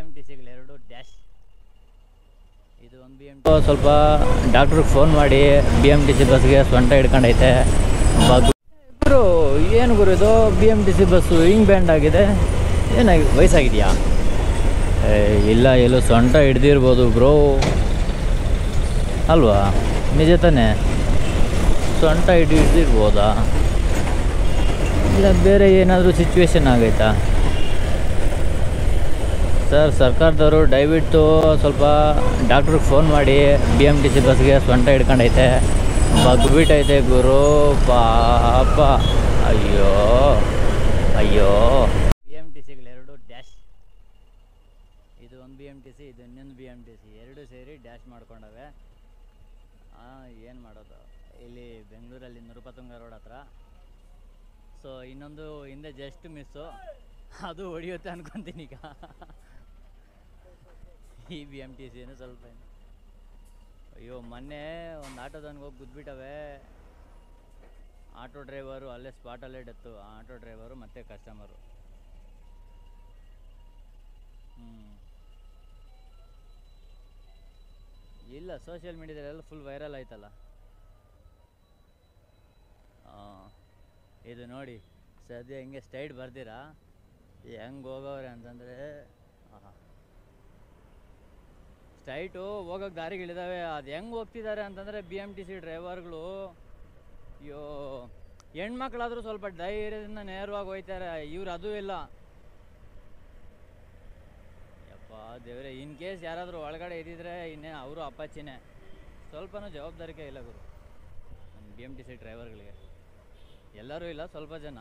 M ಟಿ ಸಿಗಳೆರಡು dash. ಇದು ಒಂದು ಬಿ ಎಮ್ ಟಿ ಸ್ವಲ್ಪ ಡಾಕ್ಟ್ರಿಗೆ ಫೋನ್ ಮಾಡಿ ಬಿ ಎಮ್ ಟಿ ಸಿ ಬಸ್ಗೆ ಸೊಂಟ ಹಿಡ್ಕೊಂಡೈತೆ. ಇಬ್ಬರು ಏನು ಗುರು ಇದು ಬಿ ಎಮ್ ಟಿ ಸಿ ಬಸ್ಸು ಹಿಂಗೆ ಬ್ಯಾಂಡ್ ಆಗಿದೆ, ಏನಾಗಿ ವಯಸ್ಸಾಗಿದೆಯಾ? ಇಲ್ಲ, ಎಲ್ಲೋ ಸೊಂಟ ಹಿಡ್ದಿರ್ಬೋದು ಬ್ರೋ ಅಲ್ವಾ? ನಿಜ ತಾನೇ, ಸೊಂಟ ಹಿಡ್ದಿರ್ಬೋದಾ ಇಲ್ಲ ಬೇರೆ ಏನಾದರೂ ಸಿಚುವೇಶನ್ ಆಗೈತಾ? ಸರ್, ಸರ್ಕಾರದವರು ದಯವಿಟ್ಟು ಸ್ವಲ್ಪ ಡಾಕ್ಟ್ರಿಗೆ ಫೋನ್ ಮಾಡಿ ಬಿ ಎಮ್ ಟಿ ಸಿ ಬಸ್ಗೆ ಸೊಂಟ ಹಿಡ್ಕೊಂಡೈತೆ, ಬಗ್ಬಿಟ್ಟೈತೆ ಗುರು ಪಾಪ. ಅಯ್ಯೋ ಅಯ್ಯೋ. ಬಿ ಎಮ್ ಟಿ ಸಿಗಳೆರಡು ಡ್ಯಾಶ್. ಇದು ಒಂದು ಬಿ ಎಮ್ ಟಿ ಸಿ, ಇದು ಇನ್ನೊಂದು ಬಿ ಎಮ್ ಟಿ ಸಿ, ಎರಡು ಸೇರಿ ಡ್ಯಾಶ್ ಮಾಡ್ಕೊಂಡವೆ. ಏನು ಮಾಡೋದು, ಇಲ್ಲಿ ಬೆಂಗಳೂರಲ್ಲಿ ನೃಪತುಂಗ ರೋಡ್ ಹತ್ರ. ಸೊ ಇನ್ನೊಂದು ಹಿಂದೆ ಜಸ್ಟ್ ಮಿಸ್ಸು, ಅದು ಹೊಡಿಯುತ್ತೆ ಅನ್ಕೊತೀನಿ ಈಗ. ಈ ಬಿ ಎಮ್ ಟಿ ಸಿನೂ ಸ್ವಲ್ಪ ಅಯ್ಯೋ, ಮೊನ್ನೆ ಒಂದು ಆಟೋದವನಿಗೆ ಹೋಗಿ ಗುದ್ಬಿಟ್ಟವೆ. ಆಟೋ ಡ್ರೈವರು ಅಲ್ಲೇ ಸ್ಪಾಟಲ್ಲೇ ಡೆತ್ತು, ಆಟೋ ಡ್ರೈವರು ಮತ್ತು ಕಸ್ಟಮರು. ಇಲ್ಲ, ಸೋಷಿಯಲ್ ಮೀಡಿಯಾದಲ್ಲೆಲ್ಲ ಫುಲ್ ವೈರಲ್ ಆಯ್ತಲ್ಲ. ಇದು ನೋಡಿ ಸದ್ಯ ಹಿಂಗೆ ಸ್ಟ್ರೈಟ್ ಬರ್ದಿರಾ ಹೆಂಗೆ ಹೋಗೋವ್ರೆ ಅಂತಂದರೆ, ಸ್ಟ್ರೈಟು ಹೋಗೋಕ್ಕೆ ದಾರಿಗಳಿದ್ದಾವೆ. ಅದು ಹೆಂಗೆ ಹೋಗ್ತಿದ್ದಾರೆ ಅಂತಂದರೆ ಬಿ ಎಮ್ ಟಿ ಸಿ ಡ್ರೈವರ್ಗಳು, ಅಯ್ಯೋ ಹೆಣ್ಮಕ್ಳಾದರೂ ಸ್ವಲ್ಪ ಧೈರ್ಯದಿಂದ ನೇರವಾಗಿ ಹೋಗ್ತಾರೆ, ಇವ್ರು ಅದೂ ಇಲ್ಲ. ಯಪ್ಪ ದೇವರೇ, ಇನ್ ಕೇಸ್ ಯಾರಾದರೂ ಒಳಗಡೆ ಇದ್ದಿದ್ರೆ ಇನ್ನೇ ಅವರು ಅಪ್ಪಾಚಿನೇ. ಸ್ವಲ್ಪನೂ ಜವಾಬ್ದಾರಿಕೆ ಇಲ್ಲ ಗುರು ಬಿ ಎಮ್ ಟಿ ಸಿ ಡ್ರೈವರ್ಗಳಿಗೆ. ಎಲ್ಲರೂ ಇಲ್ಲ, ಸ್ವಲ್ಪ ಜನ.